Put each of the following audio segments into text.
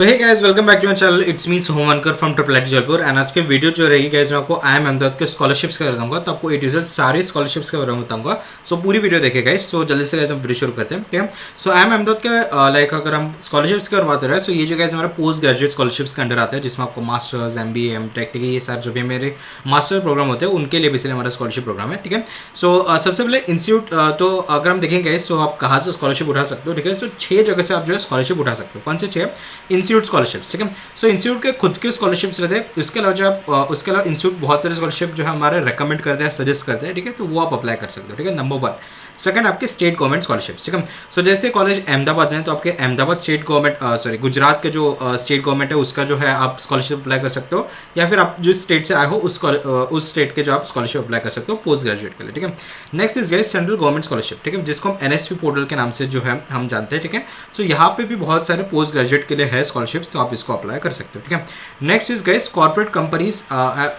तो hey guys welcome back to my channel. It's me Sohmankar from triple IT Jaipur. And आज के video जो रहेगी गाइस, मैं आपको IIM अहमदाबाद के स्कॉलरशिप्स का बताऊंगा। तो आपको ए टू जेड सारे स्कॉलरशिप्स के बारे में बताऊंगा। सो पूरी वीडियो देखें गाइस। सो जल्दी से गाइस हम वीडियो शुरू करते हैं, ठीक है। सो IIM अहमदाबाद के लाइक अगर हम स्कॉलरशिप्स की बात कर रहे हैं, सो ये जो गाइस हमारा पोस्ट ग्रेजुएट स्कॉलरशिप्स के अंडर आता है, जिसमें आपको मास्टर्स, MBA, M.Tech, ठीक है, ये सारे जो भी मेरे मास्टर प्रोग्राम होते हैं उनके लिए बेसिकली हमारा स्कॉलरशिप प्रोग्राम है, ठीक है। सो सबसे पहले इंस्टीट्यूट, तो अगर हम देखेंगे गाइस, सो आप कहाँ से स्कॉलरशिप उठा सकते हो, ठीक है। सो 6 जगह से आप जो है स्कॉलरशिप उठा सकते हो। कौन से 6? इंस्टीट्यूट स्कॉलरशिप्स, ठीक है। सो इंस्टीट्यूट के खुद के स्कॉलरशिप्स रहते हैं। उसके अलावा जो आप उसके अलावा इंस्टीट्यूट बहुत सारे स्कॉलरशिप जो है हमारे रेकमेंड करते हैं, सजेस्ट करते हैं, ठीक है। तो वो आप अप्लाई कर सकते हो, ठीक है, नंबर 1। सेकंड आपके स्टेट गवर्नमेंट स्कॉलरशिप्स, ठीक है। सो जैसे कॉलेज अहमदाबाद में, तो आपके अहमदाबाद स्टेट गवर्नमेंट गुजरात के जो स्टेट गवर्नमेंट है उसका जो है आप स्कॉलरशिप अप्लाई कर सकते हो, या फिर आप जिस स्टेट से आए हो उस स्टेट के जो आप स्कॉलरशिप अप्लाई कर सकते हो पोस्ट ग्रेजुएट के लिए, ठीक है। Next is guys central government scholarship, ठीक है, जिसको हम NSP पोर्टल के नाम से जो है हम जानते हैं, ठीक है। सो यहाँ पे भी बहुत सारे पोस्ट ग्रेजुएट के लिए है स्कॉलरशिप्स, तो आप इसको अप्लाई कर सकते हो, ठीक है। Next is guys corporate companies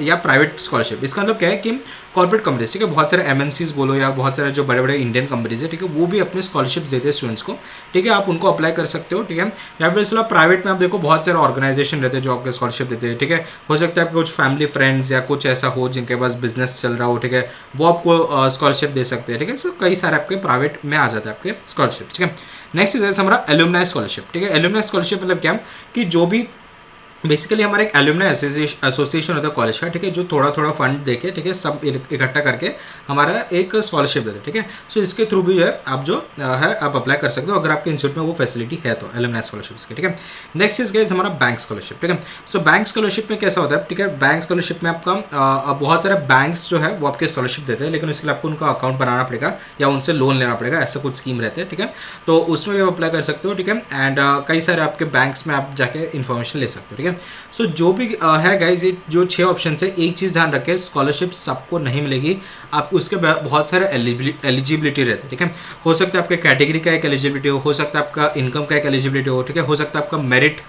या प्राइवेट स्कॉलरशिप। इसका मतलब क्या है कि कॉर्पोरेट कंपनीज, ठीक है, बहुत सारे MNCs बोलो या बहुत सारे जो बड़े बड़े इंडियन कंपनीज है, ठीक है, वो भी अपने स्कॉलरशिप देते हैं स्टूडेंट्स को, ठीक है। आप उनको अप्लाई कर सकते हो, ठीक है। या फिर इसके अलावा प्राइवेट में आप देखो बहुत सारे ऑर्गेनाइजेशन रहते हैं जो आपके स्कॉलरशिप देते हैं, ठीक है। हो सकता है आपके कुछ फैमिली फ्रेंड्स या कुछ ऐसा हो जिनके पास बिजनेस चल रहा हो, ठीक है, वो आपको स्कॉलरशिप दे सकते हैं, ठीक है। सो कई सारे आपके प्राइवेट में आ जाते हैं आपके स्कॉलरशिप, ठीक है। नेक्स्ट इज हमारा एलुमनाई स्कॉलरशिप, ठीक है। एलुमनाई स्कॉलरशिप मतलब क्या कि जो भी बेसिकली हमारा एक एलुमनाई एसोसिएशन होता है कॉलेज का, ठीक है, जो थोड़ा थोड़ा फंड देके, ठीक है, सब इकट्ठा करके हमारा एक स्कॉलरशिप देते हैं, ठीक है। सो इसके थ्रू भी जो है आप जो है आप अप्लाई कर सकते हो अगर आपके इंस्टीट्यूट में वो फैसिलिटी है तो एलुमनाई स्कॉलरशिप्स की, ठीक है। नेक्स्ट इज गाइस हमारा बैंक स्कॉलरशिप, ठीक है। सो बैंक स्कॉलरशिप में कैसा होता है, ठीक है, बैंक स्कॉलरशिप में आपका बहुत सारे बैंक्स जो है वो आपके स्कॉलरशिप देते हैं, लेकिन उसके लिए आपको उनका अकाउंट बनाना पड़ेगा या उनसे लोन लेना पड़ेगा, ऐसा कुछ स्कीम रहते हैं, ठीक है। तो उसमें भी आप अप्लाई कर सकते हो, ठीक है। एंड कई सारे आपके बैंक्स में आप जाके इन्फॉर्मेशन ले सकते हो, ठीक है। सो जो भी है गाइज, ये जो 6 ऑप्शन है, एक चीज़ ध्यान रखें, स्कॉलरशिप सबको नहीं मिलेगी। आप उसके बहुत सारे एलिजिबिलिटी रहते हैं, ठीक है। हो सकता है आपके कैटेगरी का एक एलिजिबिलिटी हो सकता है आपका इनकम का एक एलिजिबिलिटी हो, ठीक है। हो सकता है आपका मेरिट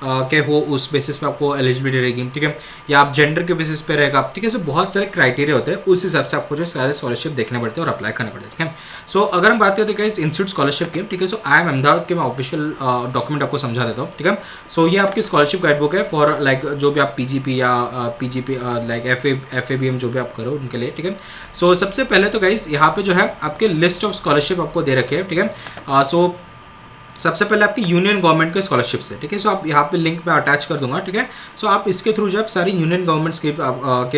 के हो, उस बेसिस पे आपको एलिजिबिलिटी रहेगी, ठीक है, या आप जेंडर के बेसिस पे रहेगा, ठीक है। सो बहुत सारे क्राइटेरिया होते हैं, उस हिसाब से आपको जो सारे स्कॉलरशिप देखने पड़ते हैं और अप्लाई करने पड़ते हैं, ठीक है। सो अगर हम बात करते हैं इस इंस्टीट्यूट स्कॉलरशिप की, ठीक है। सो IIM अहमदाबाद के मैं ऑफिशियल डॉक्यूमेंट आपको समझा देता हूँ, ठीक है। सो ये आपकी स्कॉलरशिप गाइडबुक है फॉर लाइक जो भी आप PGP या PGP लाइक FABM जो भी आप करो उनके लिए, ठीक है। सो सबसे पहले तो गाइस यहाँ पे जो है आपके लिस्ट ऑफ स्कॉलरशिप आपको दे रखे हैं, ठीक है। सो सबसे पहले आपकी यूनियन गवर्नमेंट के स्कॉलरशिप्स है, ठीक है। सो आप यहाँ पे लिंक में अटैच कर दूंगा, ठीक है। सो आप इसके थ्रू जो आप सारी यूनियन गवर्नमेंट्स के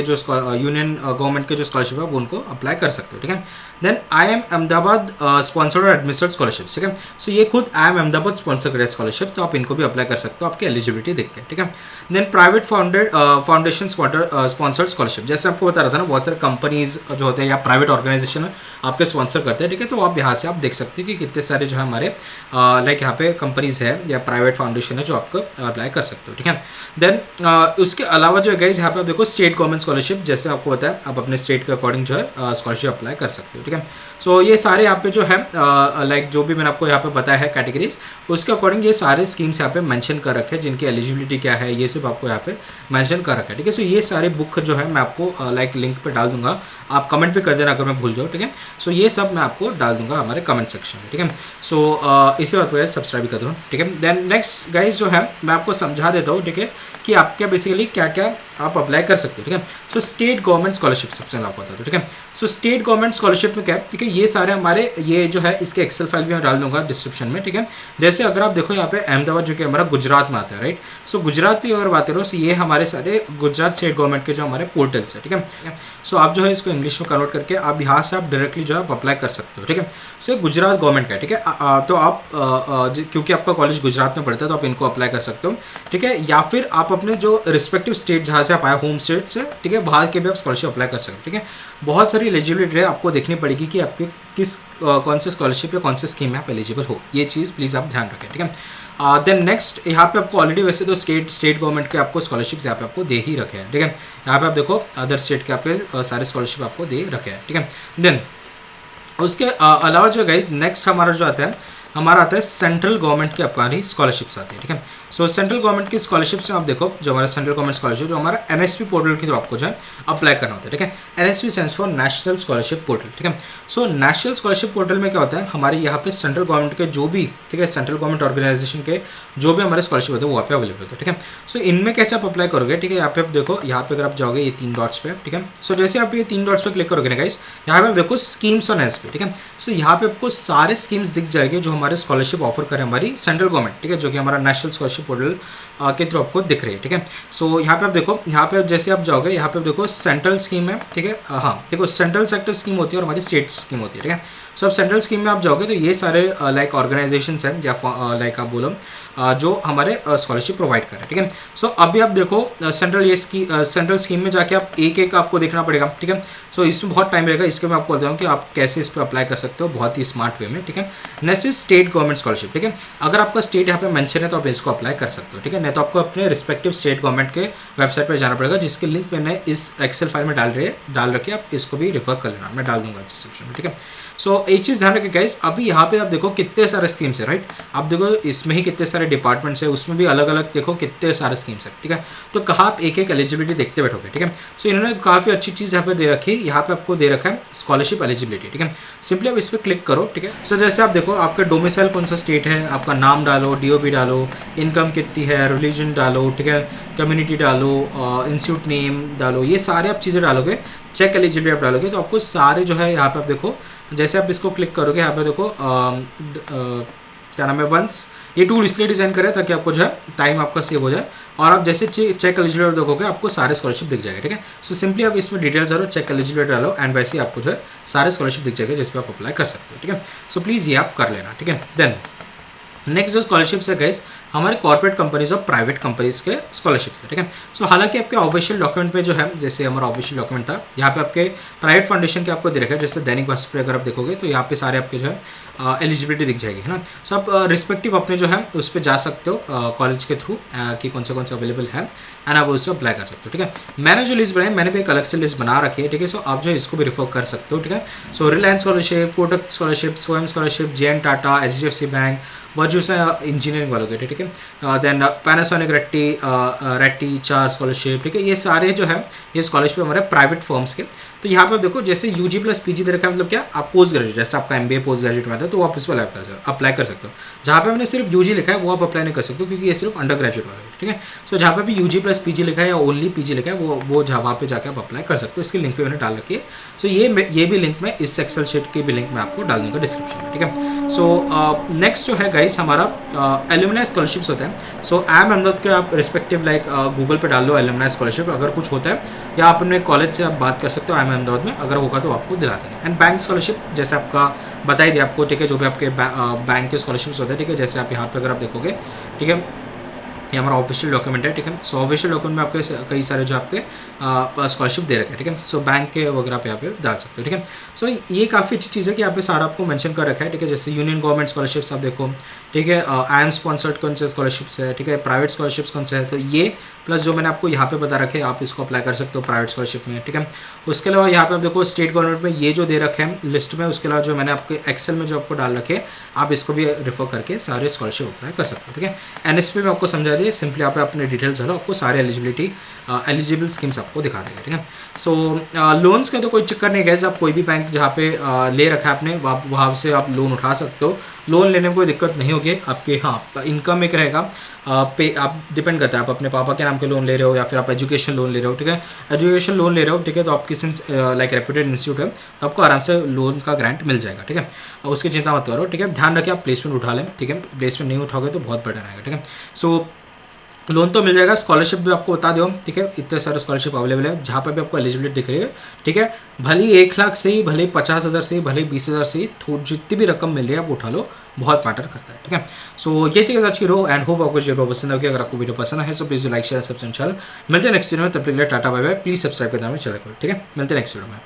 जो यूनियन गवर्नमेंट के जो स्कॉलरशिप है वो उनको अप्लाई कर सकते हो, ठीक है। देन IIM अहमदाबाद स्पॉन्सर्ड और एडमिनिस्ट्रेड स्कॉलरशिप, ठीक है। सो ये खुद IIM अहमदाबाद स्पॉन्सर करे स्कॉलरशिप, तो आप इनको भी अप्लाई कर सकते हो आपकी एलिजिबिलिटी देख के, ठीक है। Then private foundation sponsored scholarship, जैसे आपको बता रहा था ना, बहुत सारे कंपनीज जो होते हैं या प्राइवेट ऑर्गेनाइजेशन आपके स्पॉन्सर करते हैं, ठीक है। तो आप यहाँ से आप देख सकते हैं कि कितने सारे जो है हमारे लाइक यहाँ पे कंपनीज है या प्राइवेट फाउंडेशन है जो आपको अप्लाई कर सकते हो, ठीक है। देन उसके अलावा जो है गाइस यहाँ पे आप देखो स्टेट गवर्नमेंट स्कॉलरशिप, जैसे आपको बताया आप अपने स्टेट के अकॉर्डिंग जो है स्कॉलरशिप अप्लाई कर सकते हो, ठीक है। सो ये सारे यहाँ पे जो है लाइक जो भी मैंने आपको यहाँ पे बताया है कैटेगरीज, उसके अकॉर्डिंग ये सारे स्कीम्स यहाँ पे मेंशन कर रखे हैं, जिनकी एलिजिबिलिटी क्या है ये सब आपको यहाँ पे मेंशन कर रखा है, ठीक है। सो ये सारे बुक जो है मैं आपको लाइक लिंक पे डाल दूंगा, आप कमेंट पे कर देना अगर मैं भूल जाऊँ, ठीक है। सो ये सब मैं आपको डाल दूंगा हमारे कमेंट सेक्शन में, ठीक है। सो इसी बात पर सब्सक्राइब कर दो, ठीक है। देन नेक्स्ट गाइस जो है मैं आपको समझा देता हूँ, ठीक है, कि आप क्या बेसिकली क्या क्या आप अप्लाई कर सकते हो, ठीक है। सो स्टेट गवर्नमेंट स्कॉलरशिप सबसे पहले आपको बता दो, ठीक है। सो स्टेट गवर्नमेंट स्कॉलरशिप में क्या है, ठीक है, ये सारे हमारे ये जो है इसके एक्सेल फाइल भी मैं डाल दूंगा डिस्क्रिप्शन में, ठीक है। जैसे अगर आप देखो यहाँ पे अहमदाबाद जो कि हमारा गुजरात में आता है, राइट। सो गुजरात की अगर बात करो, सो ये हमारे सारे गुजरात स्टेट गवर्नमेंट के जो हमारे पोर्टल्स है, ठीक है। सो आप जो है इसको इंग्लिश में कन्वर्ट करके आप यहाँ से आप डायरेक्टली जो है आप अप्लाई कर सकते हो, ठीक है। सो गुजरात गवर्नमेंट का है, ठीक है। तो आप क्योंकि आपका कॉलेज गुजरात में पढ़ता है तो आप इनको अप्लाई कर सकते हो, ठीक है। या फिर आप अपने जो रिस्पेक्टिव स्टेट जहाँ से आप आए होम स्टेट से, ठीक है, बाहर के भी आप स्कॉलरशिप अप्लाई कर सकते हो, ठीक है। बहुत सारी एलिजिबिलिटी है, आपको देखनी पड़ेगी कि आपके किस कौन से स्कॉलरशिप या कौन से स्कीम में आप एलिजिबल हो, ये चीज़ प्लीज़ आप ध्यान रखें, ठीक है। देन नेक्स्ट यहाँ पे आपको ऑलरेडी वैसे तो स्टेट गवर्नमेंट के आपको स्कॉलरशिप्स यहाँ पे आपको दे ही रखे हैं, ठीक है। यहाँ पे आप देखो अदर स्टेट के आपके सारे स्कॉलरशिप आपको दे रखे हैं, ठीक है। देन उसके अलावा जो गाइज नेक्स्ट हमारा जो आता है हमारा आता है सेंट्रल गवर्नमेंट की अपनी स्कॉलरशिप्स आती है, ठीक है। सो सेंट्रल गवर्नमेंट की स्कॉलरशिप्स में आप देखो जो हमारा सेंट्रल गवर्नमेंट स्कॉलरशिप जो हमारा एनएसपी पोर्टल की, तो आपको जो है अप्लाई करना होता है, ठीक है। NSP stands for national scholarship portal, ठीक है। सो नेशनल स्कॉलरशिप पोर्टल में क्या होता है, हमारे यहाँ पे सेंट्रल गवर्नमेंट के जो भी, ठीक है, सेंट्रल गवर्नमेंट ऑर्गेनाइजेशन के जो भी हमारे स्कॉलरशिप होते हैं वो वहाँ पे अवेलेबल होते हैं, ठीक है। सो इनमें कैसे आप अप्लाई करोगे, ठीक है। यहाँ पे आप देखो, यहाँ पे अगर आप जाओगे ये 3 डॉट्स पे, ठीक है। सो जैसे आप ये 3 डॉट्स पे क्लिक करोगे ना गाइस, यहाँ पे आप देखो स्कीम्स ऑन एसपी, ठीक है। सो यहाँ पे आपको सारे स्कीम्स दिख जाएंगे जो हमारे स्कॉलरशिप ऑफर करे हमारी सेंट्रल गवर्नमेंट, ठीक है, जो कि हमारा नेशनल स्कॉलरशिप पोर्टल के थ्रू आपको दिख रही है, ठीक है। सो यहाँ पे आप देखो, यहाँ पे जैसे आप जाओगे, यहाँ पे आप देखो सेंट्रल स्कीम है, ठीक है। हाँ देखो, सेंट्रल सेक्टर स्कीम होती है और हमारी स्टेट स्कीम होती है, ठीक है। सो अब सेंट्रल स्कीम में आप जाओगे तो ये सारे लाइक ऑर्गेनाइजेशंस हैं या लाइक आप बोलो जो हमारे स्कॉलरशिप प्रोवाइड कर रहे हैं, ठीक है। सो अभी आप देखो सेंट्रल स्कीम में जाके आप एक एक आपको देखना पड़ेगा, ठीक है। सो इसमें बहुत टाइम रहेगा, इसके मैं आपको बताऊँ कि आप कैसे इस पर अप्लाई कर सकते हो बहुत ही स्मार्ट वे में, ठीक है। Next is state government scholarship, ठीक है। अगर आपका स्टेट यहाँ पे मेंशन है तो आप इसको अप्लाई कर सकते हो, ठीक है। नहीं तो आपको अपने रिस्पेक्टिव स्टेट गवर्नमेंट के वेबसाइट पर जाना पड़ेगा, जिसके लिंक मैंने इस एक्सेल फाइल में डाल रखे, आप इसको भी रिफर कर लेना, मैं डाल दूंगा डिस्क्रिप्शन में, ठीक है। सो एक चीज़ ध्यान रखिए गाइस, अभी यहाँ पे आप देखो कितने सारे स्कीम्स है, राइट। आप देखो इसमें ही कितने सारे डिपार्टमेंट्स है, उसमें भी अलग अलग देखो कितने सारे स्कीम्स है, ठीक है। तो कहाँ आप एक एक एलिजिबिलिटी देखते बैठोगे, ठीक है। सो इन्होंने काफ़ी अच्छी चीज़ यहाँ पे दे रखी है, यहाँ पे आपको दे रखा है स्कॉलरशिप एलिजिबिलिटी, ठीक है। सिंपली आप इस पर क्लिक करो, ठीक है। सो जैसे आप देखो आपका डोमिसाइल कौन सा स्टेट है, आपका नाम डालो, DOB डालो, इनकम कितनी है, रिलीजन डालो, ठीक है, कम्युनिटी डालो, इंस्टीट्यूट नेम डालो, ये सारे आप चीज़ें डालोगे, चेक एलिजिबिलिटी आप डालोगे तो आपको सारे जो है यहाँ पे आप देखो, जैसे आप इसको क्लिक करोगे यहाँ पे देखो क्या नाम है, वंस ये टूल इसलिए डिज़ाइन करें ताकि आपको जो है टाइम आपका सेव हो जाए, और आप जैसे चेक एलिजिबिलिटी देखोगे आपको सारे स्कॉलरशिप दिख जाएगा, ठीक है। सो सिंपली आप इसमें डिटेल्स डालो, चेक एलिजिबिलिटी डालो एंड वैसे ही आपको जो है सारे स्कॉलरशिप दिख जाएगा जिस पर आप अप्लाई कर सकते हो, ठीक है। सो प्लीज़ ये आप कर लेना, ठीक है। देन नेक्स्ट जो स्कॉलरशिप्स है गाइस, हमारे कॉर्पोरेट कंपनीज और प्राइवेट कंपनीज के स्कॉलरशिप्स है, ठीक है। सो हालांकि आपके ऑफिशियल डॉक्यूमेंट में जो है, जैसे हमारा ऑफिशियल डॉक्यूमेंट था, यहाँ पे आपके प्राइवेट फाउंडेशन के आपको दे रखा है, जैसे दैनिक भास्कर अगर आप देखोगे तो यहाँ पे सारे आपके जो है एलिजिबिलिटी दिख जाएगी, है ना। सो आप रिस्पेक्टिव अपने जो है उस पर जा सकते हो कॉलेज के थ्रू कि कौन से अवेलेबल है एंड आप उससे अप्लाई कर सकते हो, ठीक है। मैंने जो लिस्ट बनाई, मैंने भी एक अलग से लिस्ट बना रखी है, ठीक है। सो आप जो है इसको भी रिफर कर सकते हो, ठीक है। So Reliance scholarship, Kotak scholarship, Swayam scholarship, JN Tata, HDFC bank, Virtusa engineering वालों के, ठीक है। देन पैनासोनिक रेट्टी चार स्कॉलरशिप, ठीक है। ये सारे जो है ये स्कॉलरशिप हमारे प्राइवेट फर्म्स के। तो यहाँ पर देखो जैसे UG प्लस PG दे रखा है, मतलब क्या आप पोस्ट ग्रेजुएट, जैसे आपका MBA पोस्ट ग्रेजुएट में आता है तो आप उस पर अप्लाई कर सकते हो। जहाँ पे मैंने सिर्फ UG लिखा है वो आप अप्लाई नहीं कर सकते क्योंकि ये सिर्फ अंडर ग्रेजुएट वाला है, ठीक है। सो जहाँ पे भी UG प्लस PG लिखा है या ओनली PG लिखा है वो जहाँ पे जाकर आप अप्लाई कर सकते हो। इसकी लिंक पे मैंने डाल रखी है। सो ये भी लिंक मैं इस एक्सेल शीट की भी लिंक मैं आपको डाल दूंगा डिस्क्रिप्शन में, ठीक है। सो नेक्स्ट जो है गाइस हमारा एलुमनाई स्कॉलरशिप्स होता है। सो IIM अहमदाबाद के आप रिस्पेक्टिव लाइक गूगल पे डाल लो एलुमनाई स्कॉलरशिप, अगर कुछ होता है या आप अपने कॉलेज से आप बात कर सकते हो IIM अहमदाबाद में, अगर होगा तो आपको दिला देंगे। एंड बैंक स्कॉलरशिप जैसे आपका बता ही दिया आपको, ठीक है, जो भी आपके बैंक के स्कॉलरशिप्स होते हैं, ठीक है। जैसे आप यहाँ पे अगर आप देखोगे, ठीक है, ये हमारा ऑफिशियल डॉक्यूमेंट है, ठीक है। सो ऑफिशियल डॉक्यूमेंट में आपके कई सारे जो आपके स्कॉलरशिप दे रखे हैं, ठीक है। सो बैंक के वगैरह आप यहाँ पे डाल सकते हो, ठीक है। सो ये काफ़ी अच्छी चीज़ है कि यहाँ पे सारा आपको मेंशन कर रखा है, ठीक है। जैसे यूनियन गवर्नमेंट स्कॉलरशिप्स आप देखो, ठीक है, IIM स्पॉन्सर्ड कौन से स्कॉलरशिप्स है, ठीक है, प्राइवेट स्कॉलरशिप्स कौन से है, तो ये प्लस जो मैंने आपको यहाँ पे बता रखे आप इसको अप्लाई कर सकते हो प्राइवेट स्कॉलरशिप में, ठीक है। उसके अलावा यहाँ पे आप देखो स्टेट गवर्नमेंट में ये जो दे रखे हैं लिस्ट में, उसके अलावा जो मैंने आपके एक्सेल में जो आपको डाल रखे आप इसको भी रेफर करके सारे स्कॉलरशिप अप्लाई कर सकते हो, ठीक है। NSP में आपको समझा दिए, सिंपली आप अपने डिटेल्स डालो, आपको सारे एलिजिबल स्कीम्स आपको दिखा देंगे, ठीक है। सो लोन्स का तो कोई चक्कर नहीं गैस, आप कोई भी बैंक जहाँ पे ले रखा है आपने वहाँ से आप लोन उठा सकते हो, लोन लेने में कोई दिक्कत नहीं होगी आपके। हाँ, इनकम एक रहेगा, पे आप डिपेंड करता है आप अपने पापा के नाम के लोन ले रहे हो या फिर आप एजुकेशन लोन ले रहे हो, ठीक है। एजुकेशन लोन ले रहे हो, ठीक है, तो आपकी सिंस लाइक रेप्यूटेड इंस्टीट्यूट है तो आपको आराम से लोन का ग्रांट मिल जाएगा, ठीक है। उसकी चिंता मत करो, ठीक है। ध्यान रखिए आप प्लेसमेंट उठा लें, ठीक है। प्लेसमेंट नहीं उठाओगे तो बहुत बेटर रहेगा, ठीक है। सो लोन तो मिल जाएगा, स्कॉलरशिप भी आपको बता दो, ठीक है। इतने सारे स्कॉलरशिप अवेलेबल है जहाँ पर भी आपको एलिजिबिलिटी दिख रही है, ठीक है। भले 1 लाख से ही, भले 50,000 से ही, भले 20,000 से ही, जितनी भी रकम मिल रही है आप उठा लो, बहुत मैटर करता है, ठीक है। सो ये चीज़ आज की रो एंड होप आपको वीडियो पसंद होगी। अगर आपको वीडियो पसंद है तो प्लीज़ लाइक शेयर सब्सक्राइब, मिलते हैं नेक्स्ट वीडियो में, तब तक के लिए tata bye bye. Please subscribe करना चैनल को, ठीक है। मिलते हैं नेक्स्ट वीडियो में।